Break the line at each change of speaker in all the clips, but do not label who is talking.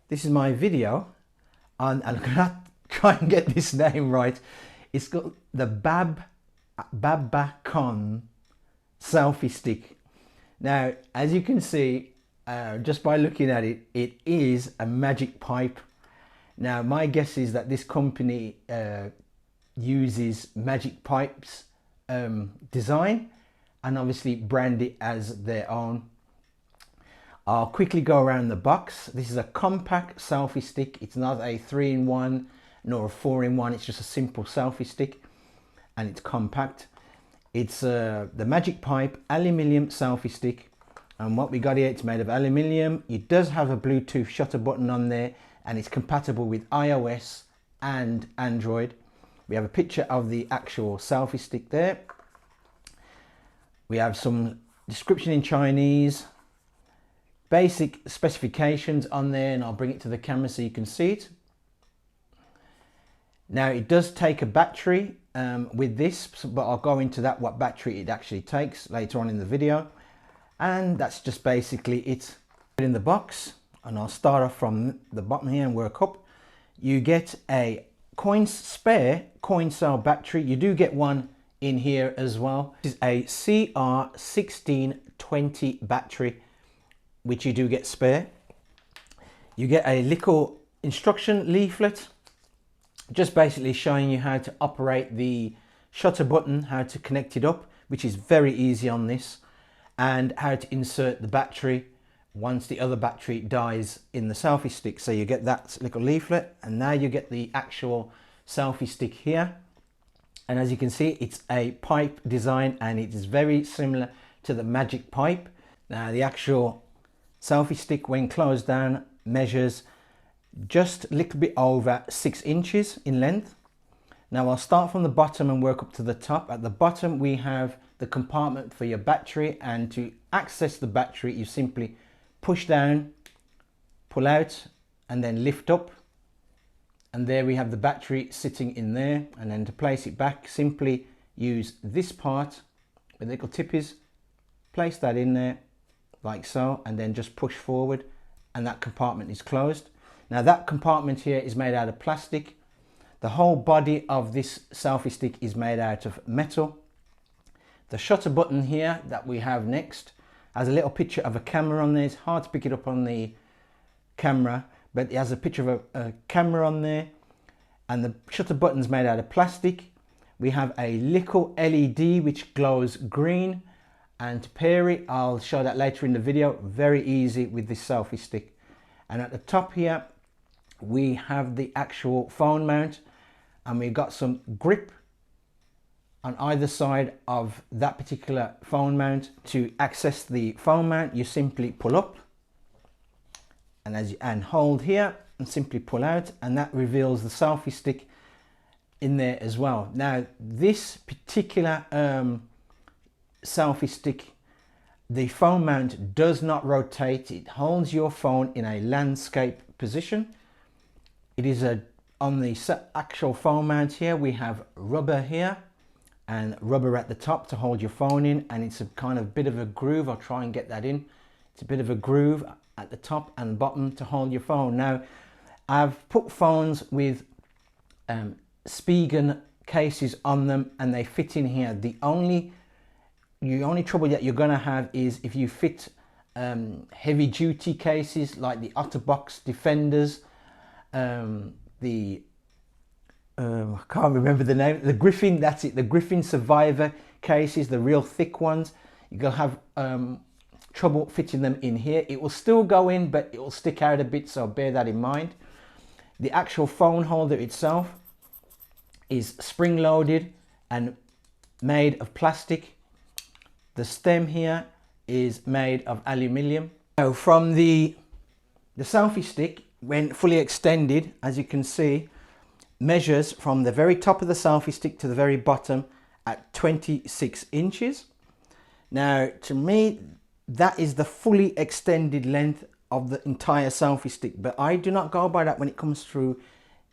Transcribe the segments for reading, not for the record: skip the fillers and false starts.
This is my video on, I'm gonna try and get this name right. It's got the Babacom Selfie stick. Now, as you can see, just by looking at it, it is a magic pipe. Now, my guess is that this company uses magic pipes design and obviously brand it as their own. I'll quickly go around the box. This is a compact selfie stick. It's not a 3-in-1 nor a 4-in-1. It's just a simple selfie stick, and it's compact. It's the magic pipe aluminium selfie stick, and what we got here, it's made of aluminium. It does have a Bluetooth shutter button on there, and it's compatible with iOS and Android. We have a picture of the actual selfie stick there. We have some description in Chinese, basic specifications on there, and I'll bring it to the camera so you can see it. Now, it does take a battery with this, but I'll go into that, what battery it actually takes later on in the video. And that's just basically it in the box. And I'll start off from the bottom here and work up. You get a spare coin cell battery. You do get one in here as well. This is a CR1620 battery, which you do get spare. You get a little instruction leaflet, just basically showing you how to operate the shutter button, how to connect it up, which is very easy on this, and how to insert the battery once the other battery dies in the selfie stick. So you get that little leaflet, and now you get the actual selfie stick here. And as you can see, it's a pipe design, and it is very similar to the magic pipe. Now, the actual selfie stick, when closed down, measures just a little bit over 6 inches in length. Now, I'll start from the bottom and work up to the top. At the bottom, we have the compartment for your battery, and to access the battery, you simply push down, pull out, and then lift up. And there we have the battery sitting in there. And then to place it back, simply use this part where the little tip is, place that in there like so, and then just push forward, and that compartment is closed. Now, that compartment here is made out of plastic. The whole body of this selfie stick is made out of metal. The shutter button here that we have next has a little picture of a camera on there. It's hard to pick it up on the camera, but it has a picture of a camera on there, and the shutter button's made out of plastic. We have a little LED which glows green, and to pair it, I'll show that later in the video, very easy with this selfie stick. And at the top here, we have the actual phone mount, and we've got some grip on either side of that particular phone mount. To access the phone mount, you simply pull up, and hold here, and simply pull out, and that reveals the selfie stick in there as well. Now, this particular selfie stick, the phone mount does not rotate. It holds your phone in a landscape position. It is on the actual phone mount here, we have rubber here and rubber at the top to hold your phone in, and it's a kind of bit of a groove. I'll try and get that in. It's a bit of a groove at the top and bottom to hold your phone. Now, I've put phones with Spigen cases on them, and they fit in here. The only trouble that you're going to have is if you fit heavy duty cases like the Otterbox Defenders, I can't remember the name, the Griffin, that's it, the Griffin Survivor cases, the real thick ones. You're going to have trouble fitting them in here. It will still go in, but it will stick out a bit, so bear that in mind. The actual phone holder itself is spring loaded and made of plastic. The stem here is made of aluminium. Now, from the selfie stick, when fully extended, as you can see, measures from the very top of the selfie stick to the very bottom at 26 inches. Now, to me, that is the fully extended length of the entire selfie stick, but I do not go by that when it comes through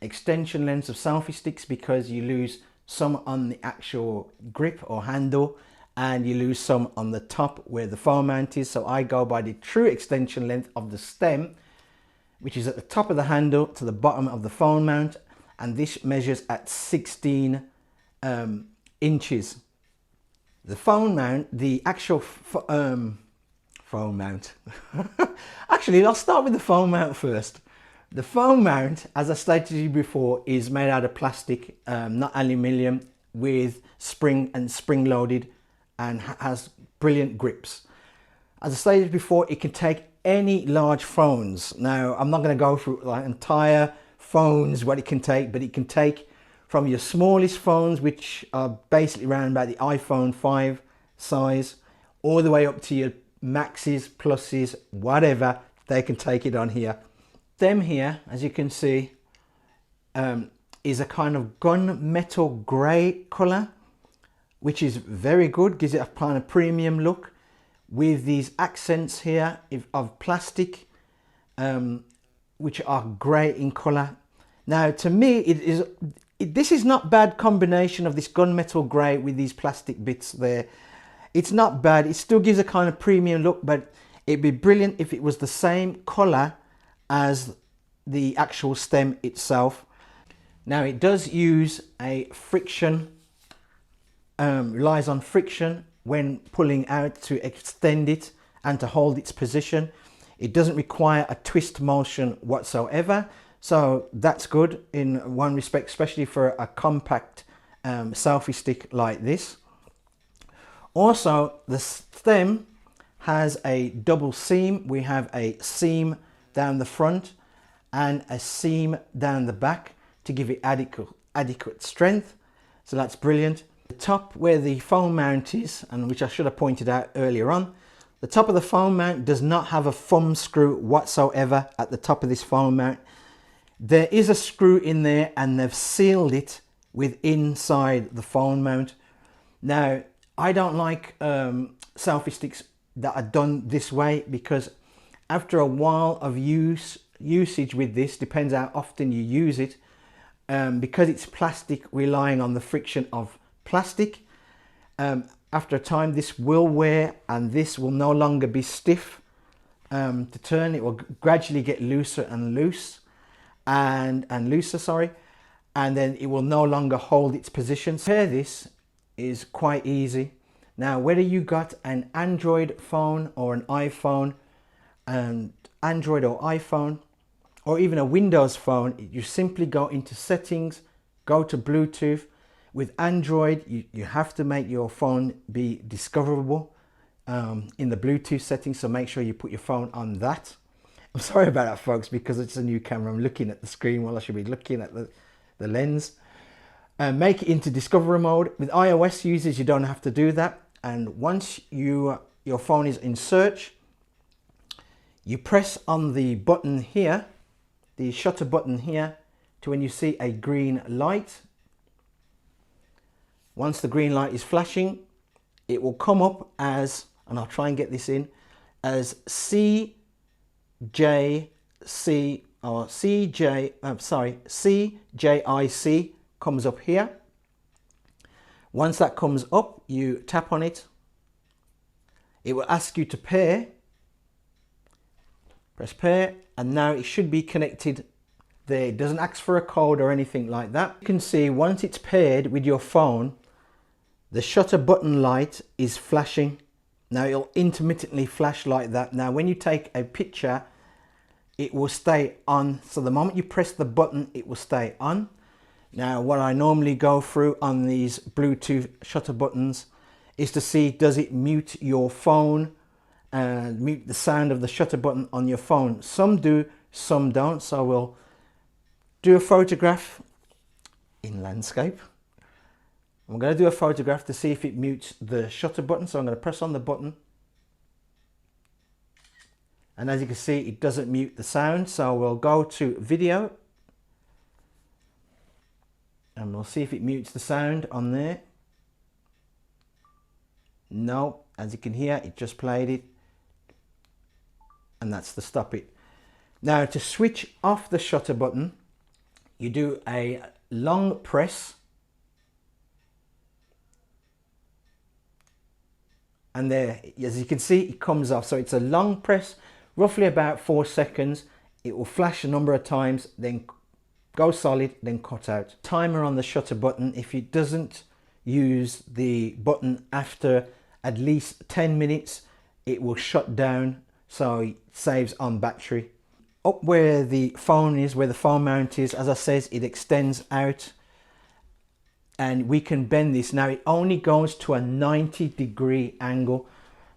extension lengths of selfie sticks, because you lose some on the actual grip or handle, and you lose some on the top where the phone mount is. So I go by the true extension length of the stem, which is at the top of the handle to the bottom of the phone mount, and this measures at 16 inches. The phone mount, the actual phone mount. Actually, I'll start with the phone mount first. The phone mount, as I stated to you before, is made out of plastic, not aluminium, with spring loaded, and has brilliant grips. As I stated before, it can take any large phones. Now, I'm not going to go through like entire phones what it can take, but it can take from your smallest phones, which are basically around about the iPhone 5 size, all the way up to your Maxes, Pluses, whatever, they can take it on here. Them here, as you can see, is a kind of gunmetal grey colour, which is very good, gives it a kind of premium look, with these accents here of plastic, which are grey in colour. Now, to me, this is not bad combination of this gunmetal grey with these plastic bits there. It's not bad. It still gives a kind of premium look, but it'd be brilliant if it was the same colour as the actual stem itself. Now, it does use a friction, relies on friction when pulling out to extend it and to hold its position. It doesn't require a twist motion whatsoever. So that's good in one respect, especially for a compact selfie stick like this. Also, the stem has a double seam. We have a seam down the front and a seam down the back to give it adequate strength. So that's brilliant. The top where the phone mount is, and which I should have pointed out earlier on, the top of the phone mount does not have a thumb screw whatsoever at the top of this phone mount. There is a screw in there and they've sealed it with inside the phone mount. Now, I don't like selfie sticks that are done this way, because after a while of usage with this, depends how often you use it, because it's plastic, relying on the friction of plastic, after a time this will wear and this will no longer be stiff to turn. It will gradually get looser and looser, and then it will no longer hold its position. Repair this is quite easy. Now, whether you got an Android phone or an iPhone, and Android or iPhone, or even a Windows phone, you simply go into settings, go to Bluetooth. With Android, you have to make your phone be discoverable in the Bluetooth settings, so make sure you put your phone on that. I'm sorry about that, folks, because it's a new camera. I'm looking at the screen while I should be looking at the lens. Make it into discovery mode. With iOS users, you don't have to do that. And once your phone is in search, you press on the button here, the shutter button here, to when you see a green light. Once the green light is flashing, it will come up as, and I'll try and get this in, as CJC or CJIC comes up here. Once that comes up, you tap on it. It will ask you to pair. Press pair, and now it should be connected there. It doesn't ask for a code or anything like that. You can see once it's paired with your phone, the shutter button light is flashing. Now, it'll intermittently flash like that. Now, when you take a picture, it will stay on. So the moment you press the button, it will stay on. Now, what I normally go through on these Bluetooth shutter buttons is to see, does it mute your phone and mute the sound of the shutter button on your phone? Some do, some don't. So we'll do a photograph in landscape. I'm going to do a photograph to see if it mutes the shutter button. So I'm going to press on the button. And as you can see, it doesn't mute the sound. So we'll go to video. And we'll see if it mutes the sound on there. No, as you can hear, it just played it. And that's to stop it. Now, to switch off the shutter button, you do a long press. And there, as you can see, it comes off. So it's a long press, roughly about 4 seconds. It will flash a number of times, then go solid, then cut out. Timer on the shutter button, if it doesn't use the button after at least 10 minutes, it will shut down, so it saves on battery. Up where the phone is, where the phone mount is, as I says, it extends out and we can bend this. Now it only goes to a 90-degree angle.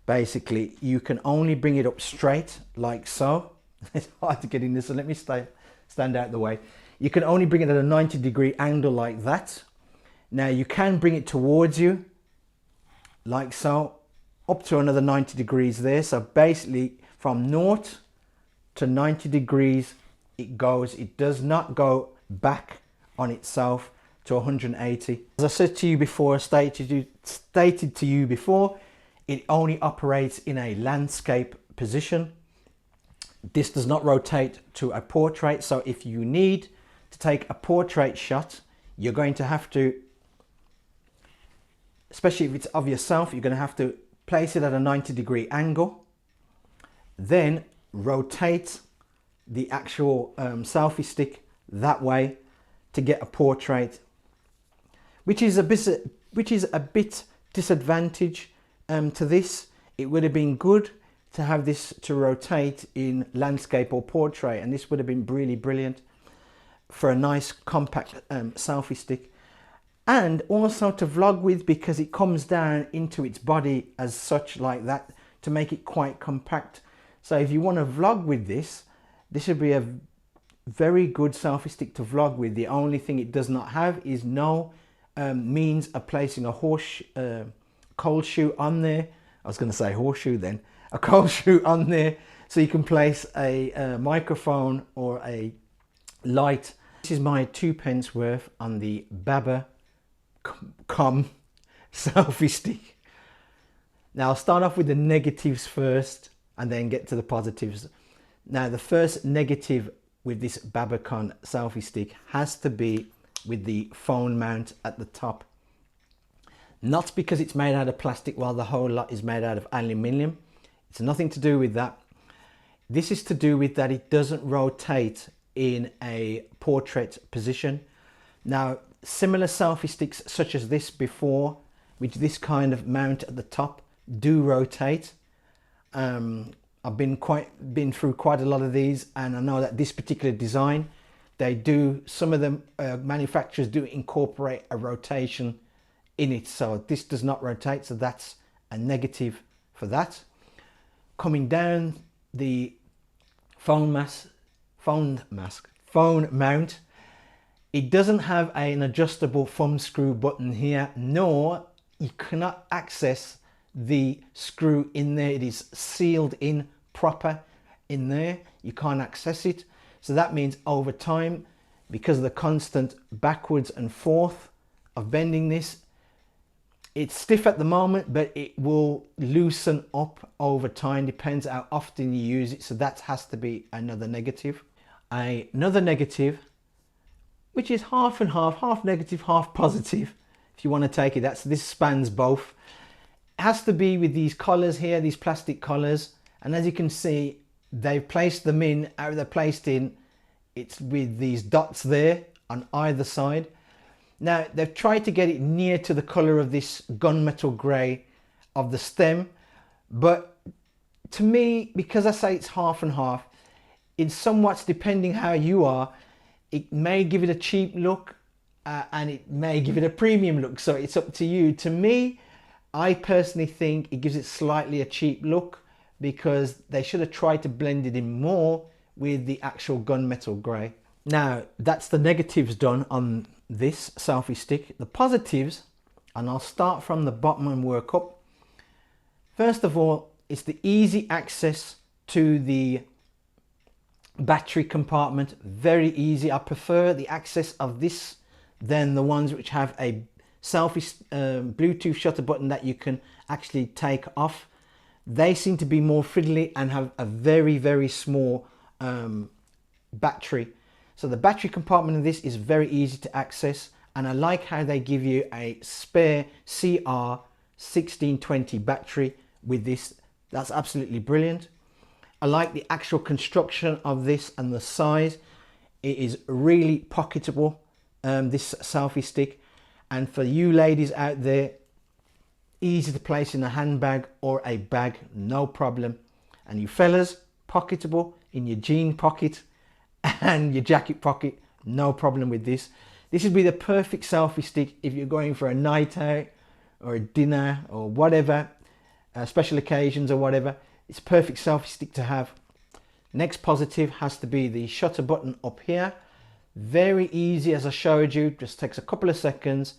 Basically, you can only bring it up straight like so. It's hard to get in this, so let me stand out the way. You can only bring it at a 90-degree angle like that. Now you can bring it towards you like so, up to another 90 degrees there. So basically from 0 to 90 degrees it goes. It does not go back on itself to 180. As I said to you before, stated to you before, it only operates in a landscape position. This does not rotate to a portrait. So if you need to take a portrait shot, you're going to have to, especially if it's of yourself, you're going to have to place it at a 90-degree angle, then rotate the actual selfie stick that way to get a portrait, which is a bit disadvantage to this. It would have been good to have this to rotate in landscape or portrait, and this would have been really brilliant for a nice compact selfie stick, and also to vlog with, because it comes down into its body as such like that to make it quite compact. So if you want to vlog with this, this would be a very good selfie stick to vlog with. The only thing it does not have is no means of placing a cold shoe on there. I was going to say horseshoe then. A cold shoe on there, so you can place a microphone or a light. This is my 2p worth on the Babacom selfie stick. Now I'll start off with the negatives first and then get to the positives. Now the first negative with this Babacom selfie stick has to be with the phone mount at the top. Not because it's made out of plastic while the whole lot is made out of aluminium. It's nothing to do with that. This is to do with that it doesn't rotate in a portrait position. Now, similar selfie sticks such as this before, with this kind of mount at the top, do rotate. I've been through quite a lot of these, and I know that this particular design, some of the manufacturers do incorporate a rotation in it. So this does not rotate, so that's a negative for that. Coming down the phone mount, it doesn't have an adjustable thumb screw button here, nor you cannot access the screw in there. It is sealed in proper in there. You can't access it. So that means over time, because of the constant backwards and forth of bending this, it's stiff at the moment, but it will loosen up over time, depends how often you use it. So that has to be another negative. Another negative, which is half and half negative, half positive, if you want to take it. This spans both. It has to be with these collars here, these plastic collars. And as you can see, they've placed them in, how they're placed in, it's with these dots there on either side. Now, they've tried to get it near to the colour of this gunmetal grey of the stem, but to me, because I say it's half and half, it's somewhat, depending how you are, it may give it a cheap look and it may give it a premium look, so it's up to you. To me, I personally think it gives it slightly a cheap look, because they should have tried to blend it in more with the actual gunmetal grey. Now, that's the negatives done on this selfie stick. The positives, and I'll start from the bottom and work up. First of all, it's the easy access to the battery compartment. Very easy. I prefer the access of this than the ones which have a selfie Bluetooth shutter button that you can actually take off. They seem to be more fiddly and have a very, very small battery. So the battery compartment of this is very easy to access, and I like how they give you a spare CR1620 battery with this. That's absolutely brilliant. I like the actual construction of this and the size. It is really pocketable, this selfie stick. And for you ladies out there, easy to place in a handbag or a bag, no problem. And you fellas, pocketable in your jean pocket and your jacket pocket, no problem with this. This would be the perfect selfie stick if you're going for a night out or a dinner or whatever, special occasions or whatever. It's a perfect selfie stick to have. Next positive has to be the shutter button up here. Very easy, as I showed you, just takes a couple of seconds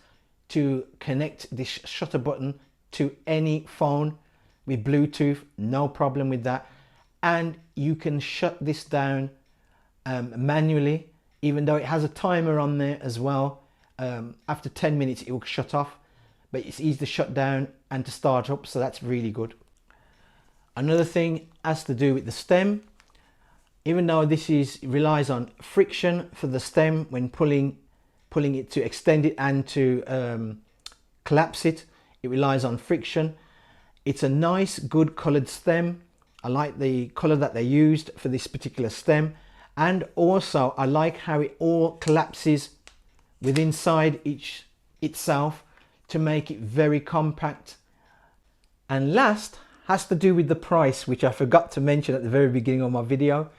to connect this shutter button to any phone with Bluetooth, no problem with that. And you can shut this down manually, even though it has a timer on there as well. After 10 minutes it will shut off, but it's easy to shut down and to start up, so that's really good. Another thing has to do with the stem. Even though this relies on friction for the stem when pulling it to extend it and to collapse it, it relies on friction. It's a nice, good coloured stem. I like the colour that they used for this particular stem, and also I like how it all collapses within inside itself to make it very compact. And last has to do with the price, which I forgot to mention at the very beginning of my video.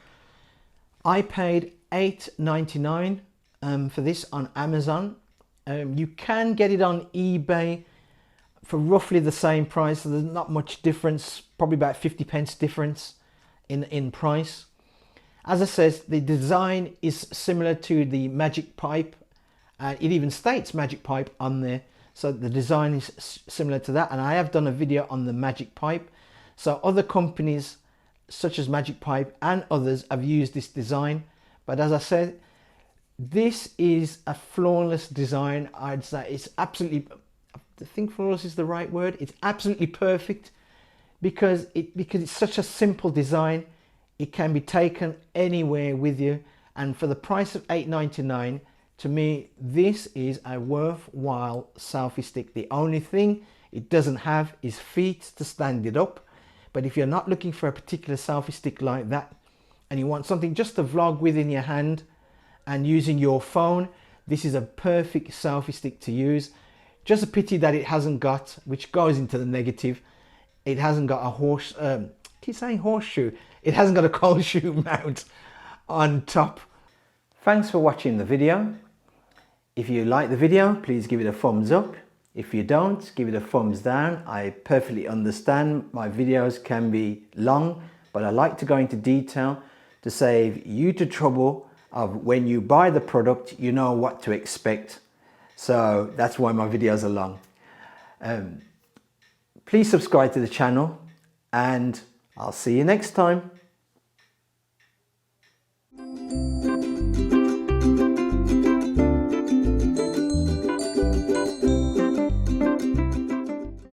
I paid $8.99 for this on Amazon. You can get it on eBay for roughly the same price, so there's not much difference, probably about 50 pence difference in price. As I says, the design is similar to the Magic Pipe. It even states Magic Pipe on there, so the design is similar to that. And I have done a video on the Magic Pipe, so other companies such as Magic Pipe and others have used this design. But as I said, this is a flawless design. I'd say it's absolutely, I think flawless is the right word. It's absolutely perfect because it's such a simple design. It can be taken anywhere with you, and for the price of $8.99, to me this is a worthwhile selfie stick. The only thing it doesn't have is feet to stand it up, but if you're not looking for a particular selfie stick like that and you want something just to vlog with in your hand and using your phone, this is a perfect selfie stick to use. Just a pity that it hasn't got, which goes into the negative, it hasn't got a keep saying horseshoe. It hasn't got a cold shoe mount on top. Thanks for watching the video. If you like the video, please give it a thumbs up. If you don't, give it a thumbs down. I perfectly understand my videos can be long, but I like to go into detail to save you the trouble of when you buy the product, you know what to expect. So that's why my videos are long. Please subscribe to the channel and I'll see you next time.